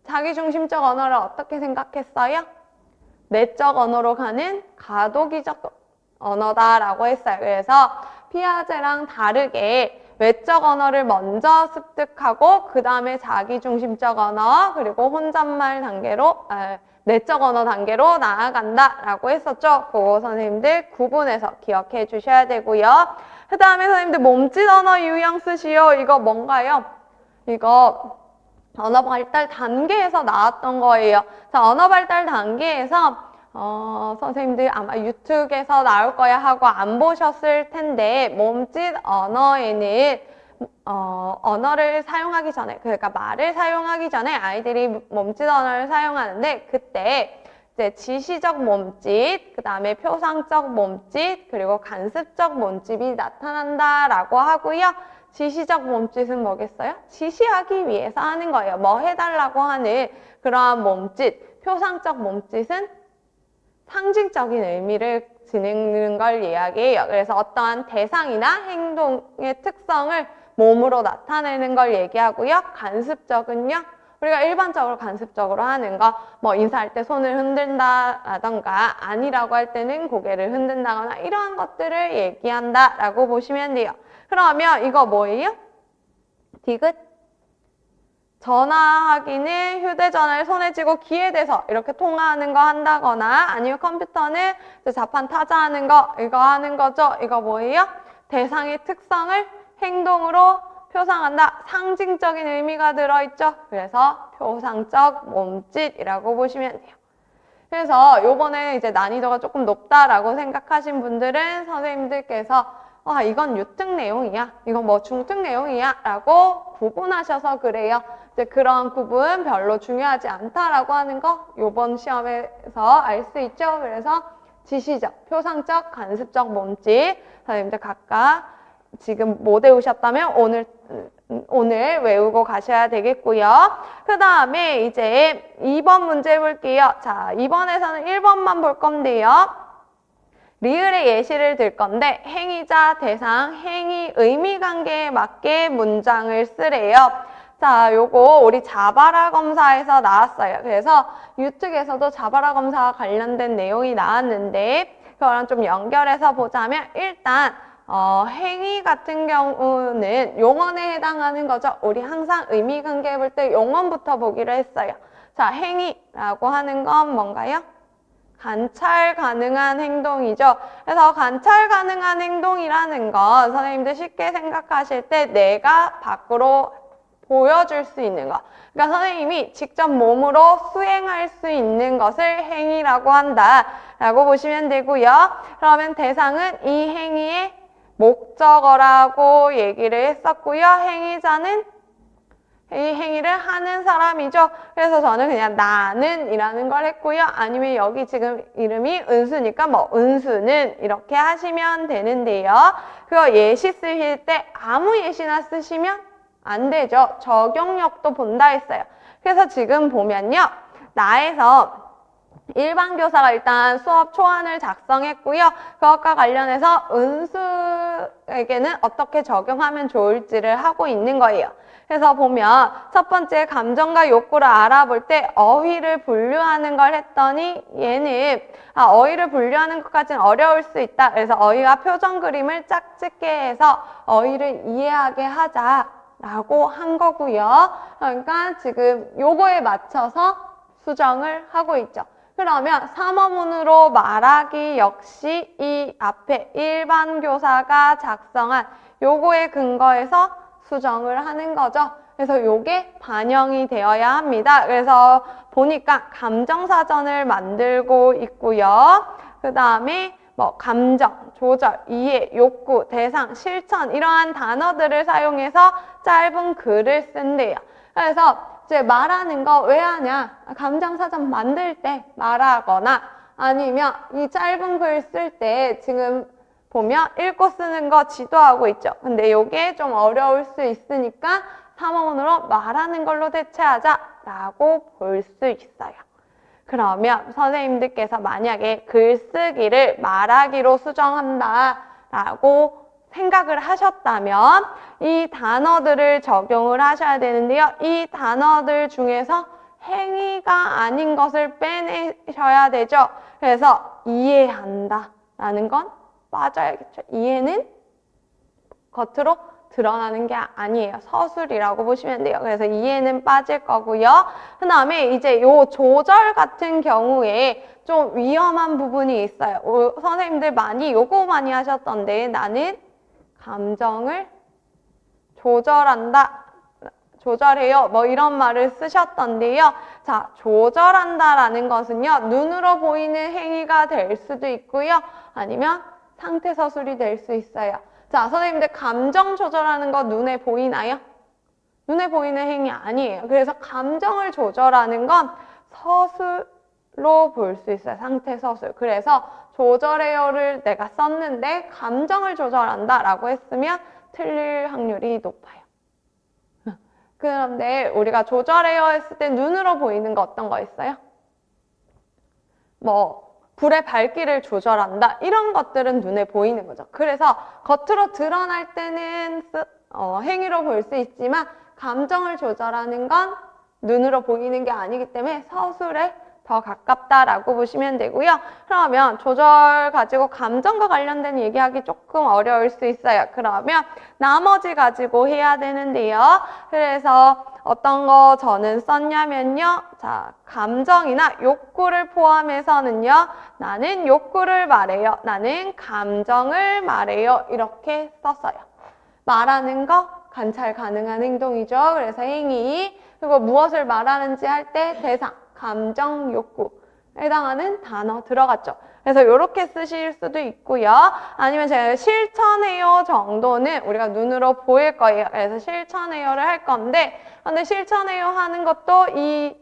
자기중심적 언어를 어떻게 생각했어요? 내적 언어로 가는 가도기적 언어다라고 했어요. 그래서 피아제랑 다르게 외적 언어를 먼저 습득하고 그 다음에 자기중심적 언어 그리고 혼잣말 단계로 내적 언어 단계로 나아간다라고 했었죠. 그거 선생님들 구분해서 기억해 주셔야 되고요. 그 다음에 선생님들 몸짓 언어 유형 쓰시오. 이거 뭔가요? 이거 언어 발달 단계에서 나왔던 거예요. 자, 언어 발달 단계에서 선생님들 아마 유튜브에서 나올 거야 하고 안 보셨을 텐데 몸짓 언어에는 언어를 사용하기 전에, 그러니까 말을 사용하기 전에 아이들이 몸짓 언어를 사용하는데, 그때 이제 지시적 몸짓, 그 다음에 표상적 몸짓, 그리고 간습적 몸짓이 나타난다라고 하고요. 지시적 몸짓은 뭐겠어요? 지시하기 위해서 하는 거예요. 뭐 해달라고 하는 그러한 몸짓. 표상적 몸짓은 상징적인 의미를 지니는 걸 이야기해요. 그래서 어떠한 대상이나 행동의 특성을 몸으로 나타내는 걸 얘기하고요. 간습적은요. 우리가 일반적으로 간습적으로 하는 거, 뭐 인사할 때 손을 흔든다라던가 아니라고 할 때는 고개를 흔든다거나 이러한 것들을 얘기한다라고 보시면 돼요. 그러면 이거 뭐예요? 디귿? 전화하기는 휴대전화를 손에 쥐고 귀에 대서 이렇게 통화하는 거 한다거나 아니면 컴퓨터는 자판 타자하는 거 이거 하는 거죠. 이거 뭐예요? 대상의 특성을 행동으로 표상한다. 상징적인 의미가 들어있죠. 그래서 표상적 몸짓이라고 보시면 돼요. 그래서 요번에 이제 난이도가 조금 높다라고 생각하신 분들은 선생님들께서 이건 유특 내용이야. 이건 뭐 중특 내용이야. 라고 구분하셔서 그래요. 이제 그런 구분 별로 중요하지 않다라고 하는 거 요번 시험에서 알 수 있죠. 그래서 지시적, 표상적, 간습적 몸짓 선생님들 각각 지금 못 외우셨다면 오늘 외우고 가셔야 되겠고요. 그 다음에 이제 2번 문제 볼게요. 자, 2번에서는 1번만 볼 건데요. 리을의 예시를 들 건데 행위자, 대상, 행위, 의미 관계에 맞게 문장을 쓰래요. 자, 요거 우리 자바라 검사에서 나왔어요. 그래서 유특에서도 자바라 검사와 관련된 내용이 나왔는데 그거랑 좀 연결해서 보자면 일단 행위 같은 경우는 용언에 해당하는 거죠. 우리 항상 의미 관계 볼 때 용언부터 보기로 했어요. 자, 행위라고 하는 건 뭔가요? 관찰 가능한 행동이죠. 그래서 관찰 가능한 행동이라는 건 선생님들 쉽게 생각하실 때 내가 밖으로 보여줄 수 있는 것. 그러니까 선생님이 직접 몸으로 수행할 수 있는 것을 행위라고 한다라고 보시면 되고요. 그러면 대상은 이 행위의 목적어라고 얘기를 했었고요. 행위자는 이 행위를 하는 사람이죠. 그래서 저는 그냥 나는 이라는 걸 했고요. 아니면 여기 지금 이름이 은수니까 뭐 은수는 이렇게 하시면 되는데요. 그거 예시 쓰실 때 아무 예시나 쓰시면 안 되죠. 적용력도 본다 했어요. 그래서 지금 보면요. 나에서 일반 교사가 일단 수업 초안을 작성했고요. 그것과 관련해서 은수에게는 어떻게 적용하면 좋을지를 하고 있는 거예요. 그래서 보면 첫 번째 감정과 욕구를 알아볼 때 어휘를 분류하는 걸 했더니 얘는 어휘를 분류하는 것까지는 어려울 수 있다. 그래서 어휘와 표정 그림을 짝짓게 해서 어휘를 이해하게 하자라고 한 거고요. 그러니까 지금 요거에 맞춰서 수정을 하고 있죠. 그러면 삼어문으로 말하기 역시 이 앞에 일반 교사가 작성한 요거에 근거해서 수정을 하는 거죠. 그래서 요게 반영이 되어야 합니다. 그래서 보니까 감정사전을 만들고 있고요. 그 다음에 뭐 감정, 조절, 이해, 욕구, 대상, 실천 이러한 단어들을 사용해서 짧은 글을 쓴대요. 그래서 이제 말하는 거 왜 하냐? 감정사전 만들 때 말하거나 아니면 이 짧은 글 쓸 때 지금 보면 읽고 쓰는 거 지도하고 있죠. 근데 이게 좀 어려울 수 있으니까 삼어문으로 말하는 걸로 대체하자라고 볼 수 있어요. 그러면 선생님들께서 만약에 글쓰기를 말하기로 수정한다라고 생각을 하셨다면 이 단어들을 적용을 하셔야 되는데요. 이 단어들 중에서 행위가 아닌 것을 빼내셔야 되죠. 그래서 이해한다라는 건 빠져야겠죠. 이해는 겉으로 드러나는 게 아니에요. 서술이라고 보시면 돼요. 그래서 이해는 빠질 거고요. 그 다음에 이제 요 조절 같은 경우에 좀 위험한 부분이 있어요. 선생님들 많이 요거 많이 하셨던데 나는 감정을 조절한다. 조절해요. 뭐 이런 말을 쓰셨던데요. 자, 조절한다라는 것은요. 눈으로 보이는 행위가 될 수도 있고요. 아니면 상태 서술이 될 수 있어요. 자, 선생님들 감정 조절하는 거 눈에 보이나요? 눈에 보이는 행위 아니에요. 그래서 감정을 조절하는 건 서술로 볼 수 있어요. 상태 서술. 그래서 조절해요를 내가 썼는데 감정을 조절한다 라고 했으면 틀릴 확률이 높아요. 그런데 우리가 조절해요 했을 때 눈으로 보이는 거 어떤 거 있어요? 뭐 불의 밝기를 조절한다 이런 것들은 눈에 보이는 거죠. 그래서 겉으로 드러날 때는 행위로 볼 수 있지만 감정을 조절하는 건 눈으로 보이는 게 아니기 때문에 서술에 더 가깝다라고 보시면 되고요. 그러면 조절 가지고 감정과 관련된 얘기하기 조금 어려울 수 있어요. 그러면 나머지 가지고 해야 되는데요. 그래서 어떤 거 저는 썼냐면요. 자, 감정이나 욕구를 포함해서는요. 나는 욕구를 말해요. 나는 감정을 말해요. 이렇게 썼어요. 말하는 거 관찰 가능한 행동이죠. 그래서 행위, 그리고 무엇을 말하는지 할 때 대상, 감정, 욕구에 해당하는 단어 들어갔죠. 그래서 이렇게 쓰실 수도 있고요. 아니면 제가 실천해요 정도는 우리가 눈으로 보일 거예요. 그래서 실천해요를 할 건데, 근데 실천해요 하는 것도 이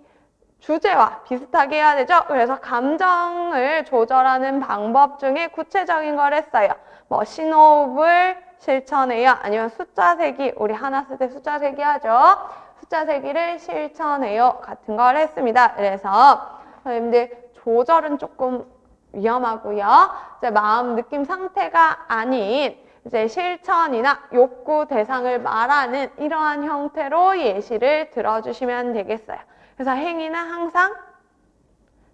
주제와 비슷하게 해야 되죠. 그래서 감정을 조절하는 방법 중에 구체적인 걸 했어요. 뭐 신호흡을 실천해요. 아니면 숫자 세기, 우리 하나 쓸 때 숫자 세기 하죠. 숫자 세기를 실천해요. 같은 걸 했습니다. 그래서 선생님들 조절은 조금 위험하고요. 이제 마음, 느낌, 상태가 아닌 이제 실천이나 욕구 대상을 말하는 이러한 형태로 예시를 들어주시면 되겠어요. 그래서 행위는 항상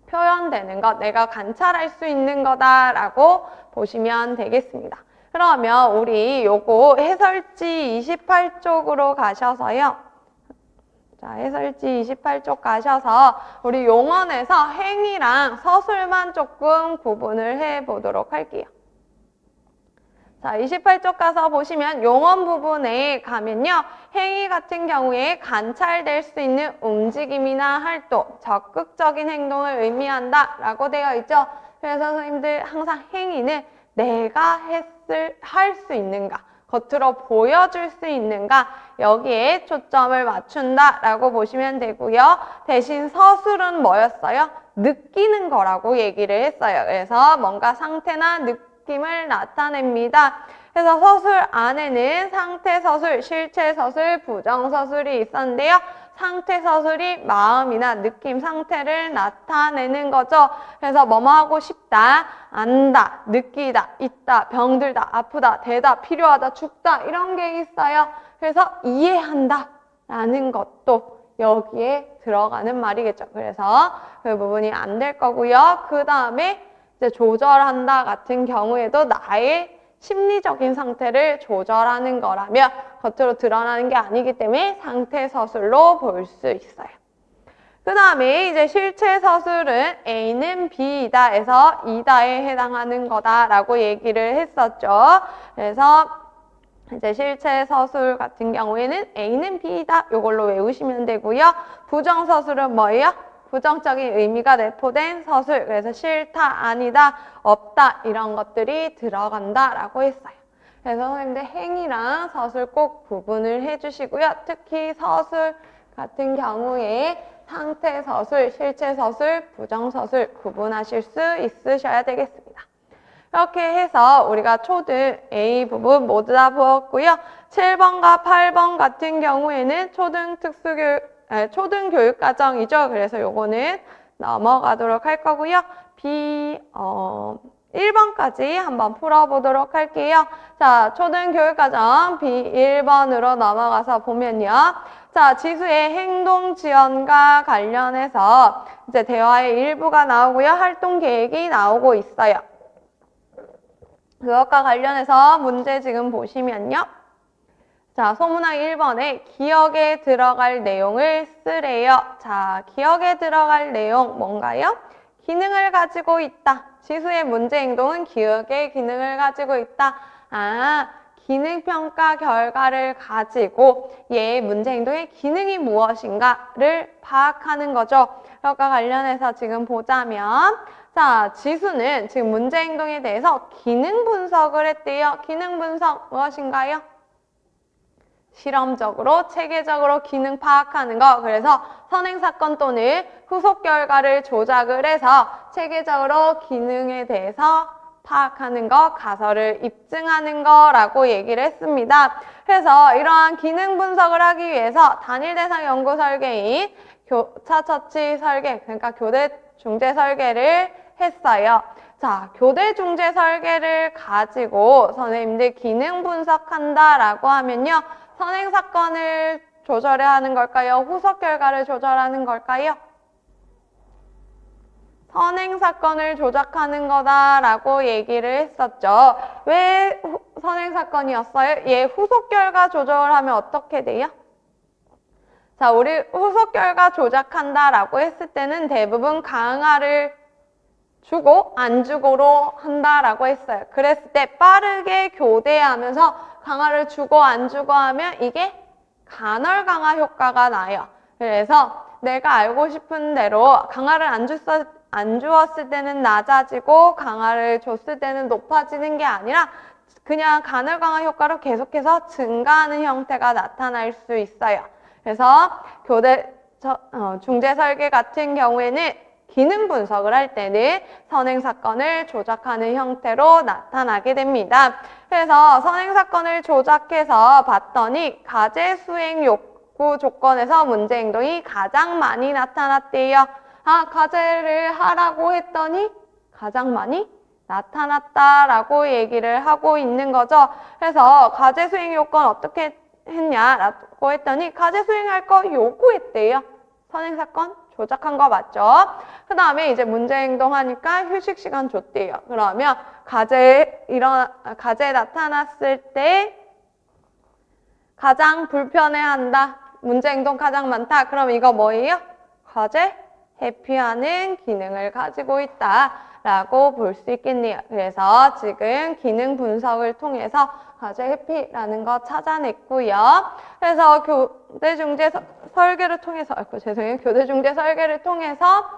표현되는 것, 내가 관찰할 수 있는 거다라고 보시면 되겠습니다. 그러면 우리 요거 해설지 28쪽으로 가셔서요. 자, 해설지 28쪽 가셔서 우리 용언에서 행위랑 서술만 조금 구분을 해 보도록 할게요. 자, 28쪽 가서 보시면 용언 부분에 가면요. 행위 같은 경우에 관찰될 수 있는 움직임이나 활동, 적극적인 행동을 의미한다 라고 되어 있죠. 그래서 선생님들 항상 행위는 내가 할 수 있는가, 겉으로 보여줄 수 있는가, 여기에 초점을 맞춘다 라고 보시면 되고요. 대신 서술은 뭐였어요? 느끼는 거라고 얘기를 했어요. 그래서 뭔가 상태나 느낌을 나타냅니다. 그래서 서술 안에는 상태 서술, 실체 서술, 부정 서술이 있었는데요. 상태 서술이 마음이나 느낌, 상태를 나타내는 거죠. 그래서 뭐뭐 하고 싶다, 안다, 느끼다, 있다, 병들다, 아프다, 되다, 필요하다, 죽다 이런 게 있어요. 그래서 이해한다 라는 것도 여기에 들어가는 말이겠죠. 그래서 그 부분이 안 될 거고요. 그 다음에 이제 조절한다 같은 경우에도 나의 심리적인 상태를 조절하는 거라면 겉으로 드러나는 게 아니기 때문에 상태 서술로 볼 수 있어요. 그 다음에 이제 실체 서술은 A는 B이다 해서 이다에 해당하는 거다라고 얘기를 했었죠. 그래서 이제 실체 서술 같은 경우에는 A는 B이다 이걸로 외우시면 되고요. 부정 서술은 뭐예요? 부정적인 의미가 내포된 서술, 그래서 싫다, 아니다, 없다 이런 것들이 들어간다라고 했어요. 그래서 선생님들 행위랑 서술 꼭 구분을 해주시고요. 특히 서술 같은 경우에 상태 서술, 실체 서술, 부정 서술 구분하실 수 있으셔야 되겠습니다. 이렇게 해서 우리가 초등 A 부분 모두 다 보았고요. 7번과 8번 같은 경우에는 초등교육과정이죠. 그래서 요거는 넘어가도록 할 거고요. 1번까지 한번 풀어보도록 할게요. 자, 초등교육과정 B1번으로 넘어가서 보면요. 자, 지수의 행동 지원과 관련해서 이제 대화의 일부가 나오고요. 활동 계획이 나오고 있어요. 그것과 관련해서 문제 지금 보시면요. 자, 소문항 1번에 기억에 들어갈 내용을 쓰래요. 자, 기억에 들어갈 내용 뭔가요? 기능을 가지고 있다. 지수의 문제 행동은 기억의 기능을 가지고 있다. 아, 기능평가 결과를 가지고 얘의 문제 행동의 기능이 무엇인가를 파악하는 거죠. 그것과 관련해서 지금 보자면 자, 지수는 지금 문제 행동에 대해서 기능 분석을 했대요. 기능 분석 무엇인가요? 실험적으로, 체계적으로 기능 파악하는 거. 그래서 선행사건 또는 후속 결과를 조작을 해서 체계적으로 기능에 대해서 파악하는 거, 가설을 입증하는 거라고 얘기를 했습니다. 그래서 이러한 기능 분석을 하기 위해서 단일 대상 연구 설계인 교차 처치 설계, 그러니까 교대 중재 설계를 했어요. 자, 교대 중재 설계를 가지고 선생님들 기능 분석한다라고 하면요. 선행사건을 조절해야 하는 걸까요? 후속 결과를 조절하는 걸까요? 선행사건을 조작하는 거다라고 얘기를 했었죠. 왜 선행사건이었어요? 얘 후속 결과 조절하면 어떻게 돼요? 자, 우리 후속 결과 조작한다라고 했을 때는 대부분 강화를 주고 안 주고로 한다라고 했어요. 그랬을 때 빠르게 교대하면서 강화를 주고 안 주고 하면 이게 간헐 강화 효과가 나요. 그래서 내가 알고 싶은 대로 강화를 안 주었을 때는 낮아지고 강화를 줬을 때는 높아지는 게 아니라 그냥 간헐 강화 효과로 계속해서 증가하는 형태가 나타날 수 있어요. 그래서 교대 중재 설계 같은 경우에는 기능 분석을 할 때는 선행사건을 조작하는 형태로 나타나게 됩니다. 그래서 선행사건을 조작해서 봤더니 과제 수행 욕구 조건에서 문제 행동이 가장 많이 나타났대요. 아, 과제를 하라고 했더니 가장 많이 나타났다라고 얘기를 하고 있는 거죠. 그래서 과제 수행 요건 어떻게 했냐라고 했더니 과제 수행할 거 요구했대요. 선행사건 조작한 거 맞죠? 그 다음에 이제 문제 행동하니까 휴식 시간 줬대요. 그러면 과제에 나타났을 때 가장 불편해한다. 문제 행동 가장 많다. 그럼 이거 뭐예요? 과제 회피하는 기능을 가지고 있다라고 볼 수 있겠네요. 그래서 지금 기능 분석을 통해서 과제 회피라는 거 찾아냈고요. 그래서 교대 중재 설계를 통해서, 교대 중재 설계를 통해서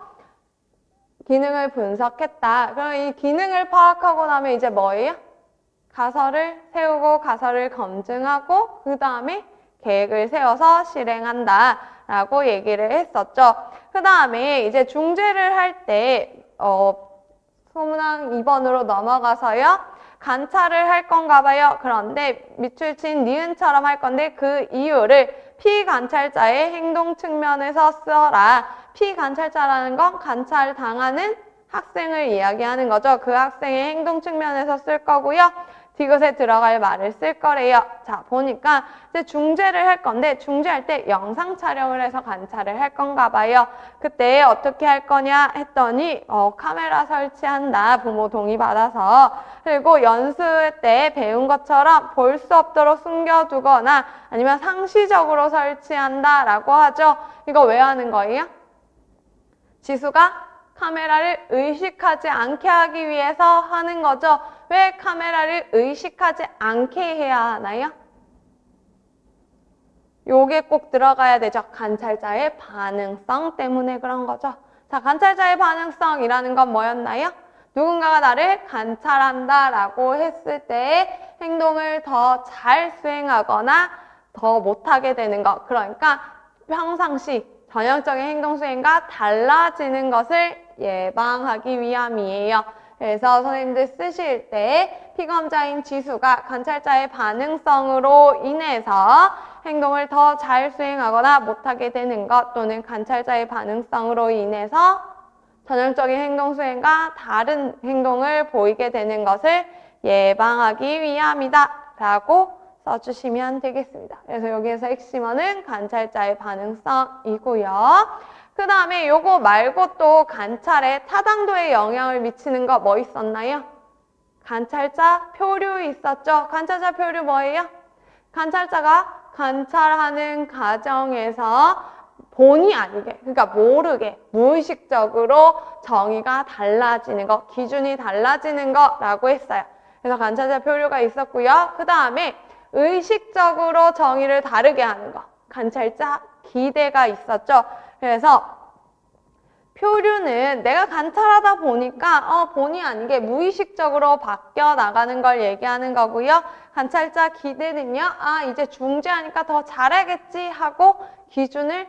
기능을 분석했다. 그럼 이 기능을 파악하고 나면 이제 뭐예요? 가설을 세우고 가설을 검증하고 그 다음에 계획을 세워서 실행한다 라고 얘기를 했었죠. 그 다음에 이제 중재를 할 때 소문항 2번으로 넘어가서요. 관찰을 할 건가 봐요. 그런데 밑줄 친 니은처럼 할 건데 그 이유를 피관찰자의 행동 측면에서 써라. 피관찰자라는 건 관찰당하는 학생을 이야기하는 거죠. 그 학생의 행동 측면에서 쓸 거고요. 디귿에 들어갈 말을 쓸 거래요. 자, 보니까 이제 중재를 할 건데 중재할 때 영상 촬영을 해서 관찰을 할 건가 봐요. 그때 어떻게 할 거냐 했더니 카메라 설치한다. 부모 동의 받아서. 그리고 연습 때 배운 것처럼 볼 수 없도록 숨겨두거나 아니면 상시적으로 설치한다라고 하죠. 이거 왜 하는 거예요? 지수가 카메라를 의식하지 않게 하기 위해서 하는 거죠. 왜 카메라를 의식하지 않게 해야 하나요? 요게 꼭 들어가야 되죠. 관찰자의 반응성 때문에 그런 거죠. 자, 관찰자의 반응성이라는 건 뭐였나요? 누군가가 나를 관찰한다라고 했을 때 행동을 더 잘 수행하거나 더 못하게 되는 것. 그러니까 평상시 전형적인 행동 수행과 달라지는 것을 예방하기 위함이에요. 그래서 선생님들 쓰실 때 피검자인 지수가 관찰자의 반응성으로 인해서 행동을 더 잘 수행하거나 못하게 되는 것 또는 관찰자의 반응성으로 인해서 전형적인 행동 수행과 다른 행동을 보이게 되는 것을 예방하기 위함이다 라고 써주시면 되겠습니다. 그래서 여기에서 핵심어는 관찰자의 반응성이고요. 그 다음에 요거 말고 또 관찰에 타당도에 영향을 미치는 거 뭐 있었나요? 관찰자 표류 있었죠? 관찰자 표류 뭐예요? 관찰자가 관찰하는 과정에서 본의 아니게, 그러니까 모르게, 무의식적으로 정의가 달라지는 거, 기준이 달라지는 거라고 했어요. 그래서 관찰자 표류가 있었고요. 그 다음에 의식적으로 정의를 다르게 하는 거, 관찰자 기대가 있었죠. 그래서 표류는 내가 관찰하다 보니까 본의 아니게 무의식적으로 바뀌어 나가는 걸 얘기하는 거고요. 관찰자 기대는요. 이제 중재하니까 더 잘하겠지 하고 기준을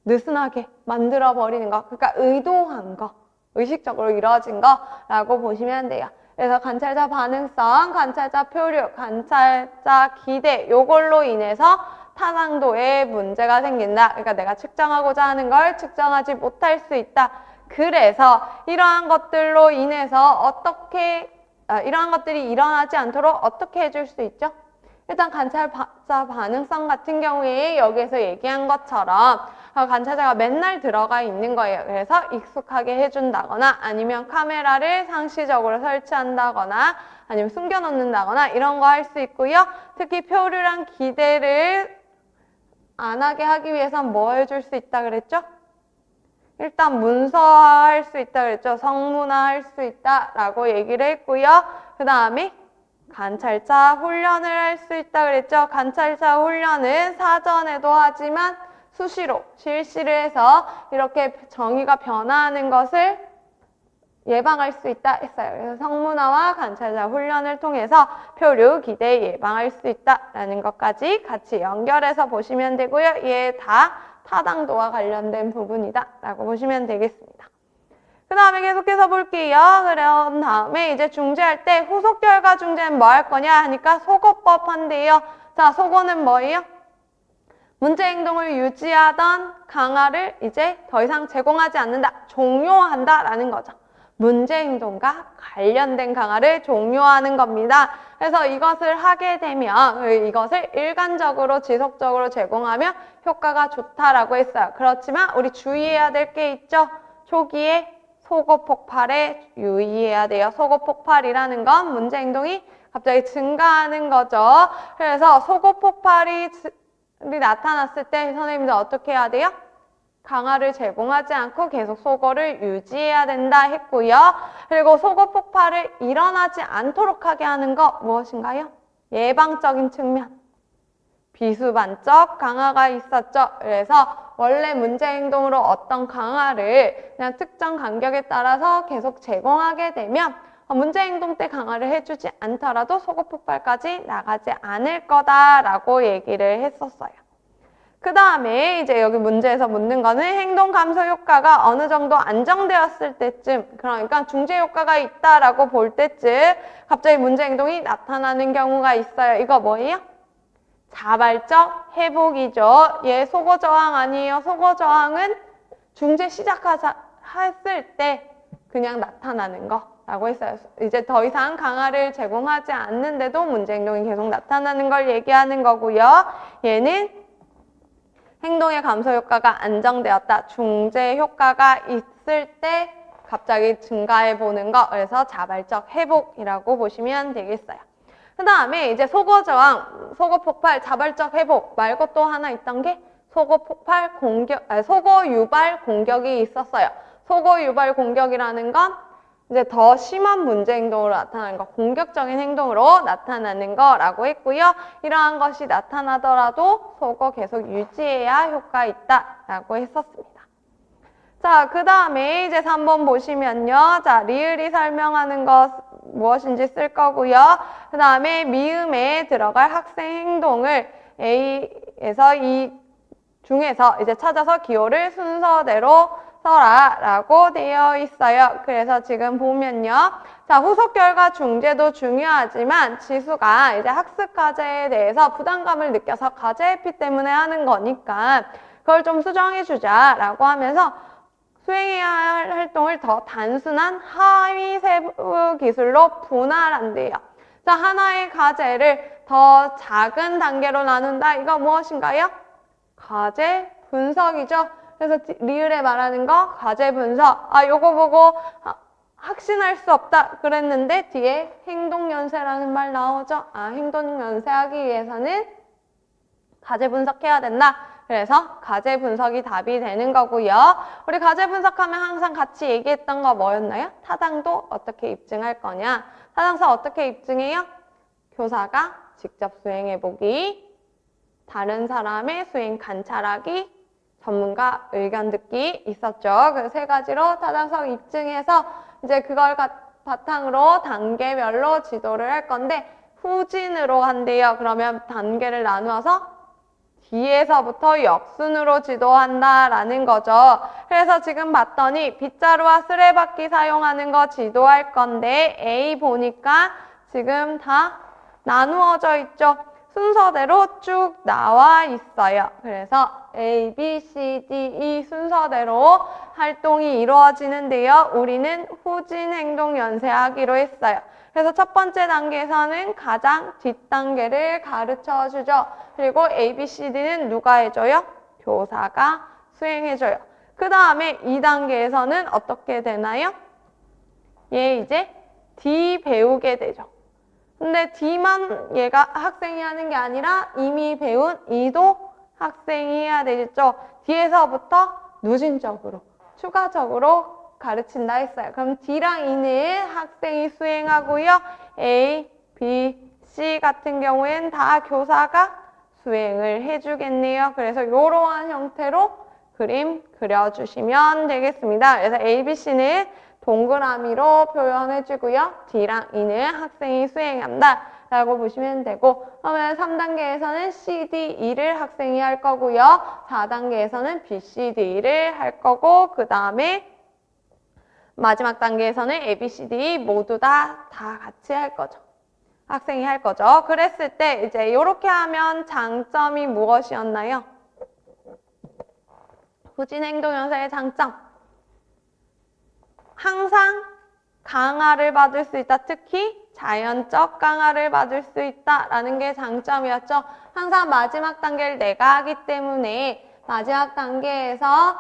느슨하게 만들어 버리는 거. 그러니까 의도한 거, 의식적으로 이루어진 거라고 보시면 돼요. 그래서 관찰자 반응성, 관찰자 표류, 관찰자 기대 요걸로 인해서 타당도에 문제가 생긴다. 그러니까 내가 측정하고자 하는 걸 측정하지 못할 수 있다. 그래서 이러한 것들로 인해서 이러한 것들이 일어나지 않도록 어떻게 해줄 수 있죠? 일단 관찰자 반응성 같은 경우에 여기에서 얘기한 것처럼 관찰자가 맨날 들어가 있는 거예요. 그래서 익숙하게 해준다거나 아니면 카메라를 상시적으로 설치한다거나 아니면 숨겨놓는다거나 이런 거 할 수 있고요. 특히 표류랑 기대를 안 하게 하기 위해선 뭐 해줄 수 있다 그랬죠? 일단 문서화할 수 있다 그랬죠? 성문화할 수 있다라고 얘기를 했고요. 그 다음에 관찰자 훈련을 할 수 있다 그랬죠? 관찰자 훈련은 사전에도 하지만 수시로 실시를 해서 이렇게 정의가 변화하는 것을 예방할 수 있다 했어요. 그래서 성문화와 관찰자 훈련을 통해서 표류 기대 예방할 수 있다라는 것까지 같이 연결해서 보시면 되고요. 얘 다 타당도와 관련된 부분이다 라고 보시면 되겠습니다. 그 다음에 계속해서 볼게요. 그런 다음에 이제 중재할 때 후속 결과 중재는 뭐 할 거냐 하니까 속어법 한대요. 자, 속어는 뭐예요? 문제 행동을 유지하던 강화를 이제 더 이상 제공하지 않는다. 종료한다 라는 거죠. 문제 행동과 관련된 강화를 종료하는 겁니다. 그래서 이것을 하게 되면 이것을 일관적으로 지속적으로 제공하면 효과가 좋다라고 했어요. 그렇지만 우리 주의해야 될 게 있죠. 초기에 속어 폭발에 유의해야 돼요. 속어 폭발이라는 건 문제 행동이 갑자기 증가하는 거죠. 그래서 속어 폭발이 나타났을 때 선생님들 어떻게 해야 돼요? 강화를 제공하지 않고 계속 속어를 유지해야 된다 했고요. 그리고 속어 폭발을 일어나지 않도록 하게 하는 거 무엇인가요? 예방적인 측면. 비수반적 강화가 있었죠. 그래서 원래 문제 행동으로 어떤 강화를 그냥 특정 간격에 따라서 계속 제공하게 되면 문제 행동 때 강화를 해주지 않더라도 속어 폭발까지 나가지 않을 거다라고 얘기를 했었어요. 그 다음에 이제 여기 문제에서 묻는 거는 행동 감소 효과가 어느 정도 안정되었을 때쯤, 그러니까 중재 효과가 있다라고 볼 때쯤 갑자기 문제 행동이 나타나는 경우가 있어요. 이거 뭐예요? 자발적 회복이죠. 얘 속어 저항 아니에요. 속어 저항은 중재 시작했을 때 그냥 나타나는 거라고 했어요. 이제 더 이상 강화를 제공하지 않는데도 문제 행동이 계속 나타나는 걸 얘기하는 거고요. 얘는 행동의 감소 효과가 안정되었다. 중재 효과가 있을 때 갑자기 증가해 보는 거. 그래서 자발적 회복이라고 보시면 되겠어요. 그 다음에 이제 속어 저항, 속어 폭발, 자발적 회복 말고 또 하나 있던 게 속어 폭발 공격, 속어 유발 공격이 있었어요. 속어 유발 공격이라는 건 이제 더 심한 문제 행동으로 나타나는 거, 공격적인 행동으로 나타나는 거라고 했고요. 이러한 것이 나타나더라도 속어 계속 유지해야 효과 있다라고 했었습니다. 자, 그 다음에 이제 3번 보시면요. 자, 리을이 설명하는 것 무엇인지 쓸 거고요. 그 다음에 미음에 들어갈 학생 행동을 A에서 이 중에서 이제 찾아서 기호를 순서대로 써라라고 되어 있어요. 그래서 지금 보면요. 자, 후속 결과 중재도 중요하지만 지수가 이제 학습 과제에 대해서 부담감을 느껴서 과제 회피 때문에 하는 거니까 그걸 좀 수정해 주자라고 하면서 수행해야 할 활동을 더 단순한 하위 세부 기술로 분할한대요. 자, 하나의 과제를 더 작은 단계로 나눈다. 이거 무엇인가요? 과제 분석이죠. 그래서 리을에 말하는 거 과제 분석. 요거 보고 확신할 수 없다 그랬는데 뒤에 행동연쇄라는 말 나오죠. 행동연쇄하기 위해서는 과제 분석해야 된다. 그래서 과제 분석이 답이 되는 거고요. 우리 과제 분석하면 항상 같이 얘기했던 거 뭐였나요? 타당도 어떻게 입증할 거냐. 타당성 어떻게 입증해요? 교사가 직접 수행해보기, 다른 사람의 수행 관찰하기, 전문가 의견 듣기 있었죠. 그 세 가지로 타당성 입증해서 이제 그걸 바탕으로 단계별로 지도를 할 건데 후진으로 한대요. 그러면 단계를 나누어서 뒤에서부터 역순으로 지도한다라는 거죠. 그래서 지금 봤더니 빗자루와 쓰레받기 사용하는 거 지도할 건데 A 보니까 지금 다 나누어져 있죠. 순서대로 쭉 나와 있어요. 그래서 A, B, C, D, E 순서대로 활동이 이루어지는데요. 우리는 후진 행동 연세하기로 했어요. 그래서 첫 번째 단계에서는 가장 뒷단계를 가르쳐 주죠. 그리고 A, B, C, D는 누가 해줘요? 교사가 수행해줘요. 그 다음에 2단계에서는 어떻게 되나요? 얘 이제 D 배우게 되죠. 근데 D만 얘가 학생이 하는 게 아니라 이미 배운 E도 학생이 해야 되겠죠. D에서부터 누진적으로, 추가적으로 가르친다 했어요. 그럼 D랑 E는 학생이 수행하고요. A, B, C 같은 경우에는 다 교사가 수행을 해주겠네요. 그래서 이러한 형태로 그림 그려주시면 되겠습니다. 그래서 A, B, C는 동그라미로 표현해주고요. D랑 E는 학생이 수행한다 라고 보시면 되고, 그러면 3단계에서는 C, D, E를 학생이 할 거고요. 4단계에서는 B, C, D를 할 거고, 그 다음에 마지막 단계에서는 A, B, C, D 모두 다 같이 할 거죠. 학생이 할 거죠. 그랬을 때 이제 이렇게 하면 장점이 무엇이었나요? 후진 행동 연세의 장점. 항상 강화를 받을 수 있다. 특히 자연적 강화를 받을 수 있다라는 게 장점이었죠. 항상 마지막 단계를 내가 하기 때문에 마지막 단계에서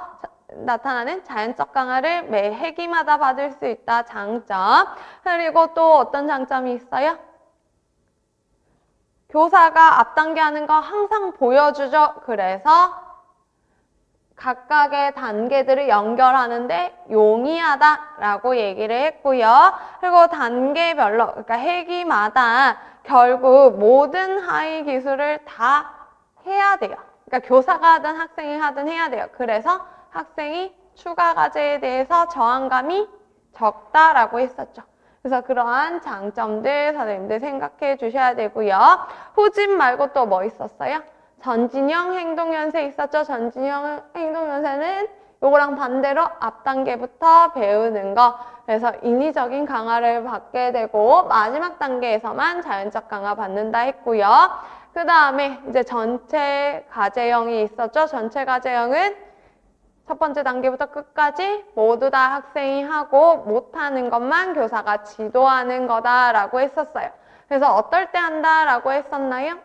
나타나는 자연적 강화를 매 회기마다 받을 수 있다. 장점. 그리고 또 어떤 장점이 있어요? 교사가 앞 단계 하는 거 항상 보여주죠. 그래서 각각의 단계들을 연결하는데 용이하다라고 얘기를 했고요. 그리고 단계별로, 그러니까 회기마다 결국 모든 하위 기술을 다 해야 돼요. 그러니까 교사가 하든 학생이 하든 해야 돼요. 그래서 학생이 추가 과제에 대해서 저항감이 적다라고 했었죠. 그래서 그러한 장점들 선생님들 생각해 주셔야 되고요. 후진 말고 또 뭐 있었어요? 전진형 행동연세 있었죠. 전진형 행동연세는 요거랑 반대로 앞 단계부터 배우는 거. 그래서 인위적인 강화를 받게 되고 마지막 단계에서만 자연적 강화 받는다 했고요. 그 다음에 이제 전체 과제형이 있었죠. 전체 과제형은 첫 번째 단계부터 끝까지 모두 다 학생이 하고 못하는 것만 교사가 지도하는 거다라고 했었어요. 그래서 어떨 때 한다라고 했었나요?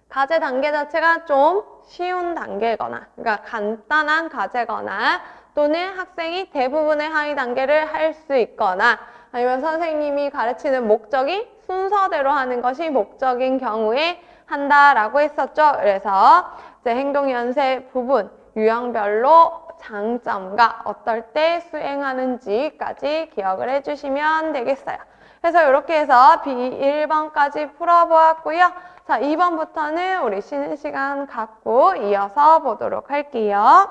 과제 단계 자체가 좀 쉬운 단계거나, 그러니까 간단한 과제거나 또는 학생이 대부분의 하위 단계를 할 수 있거나 아니면 선생님이 가르치는 목적이 순서대로 하는 것이 목적인 경우에 한다라고 했었죠. 그래서 이제 행동연세 부분 유형별로 장점과 어떨 때 수행하는지까지 기억을 해주시면 되겠어요. 그래서 이렇게 해서 B1번까지 풀어보았고요. 자, 2번부터는 우리 쉬는 시간 갖고 이어서 보도록 할게요.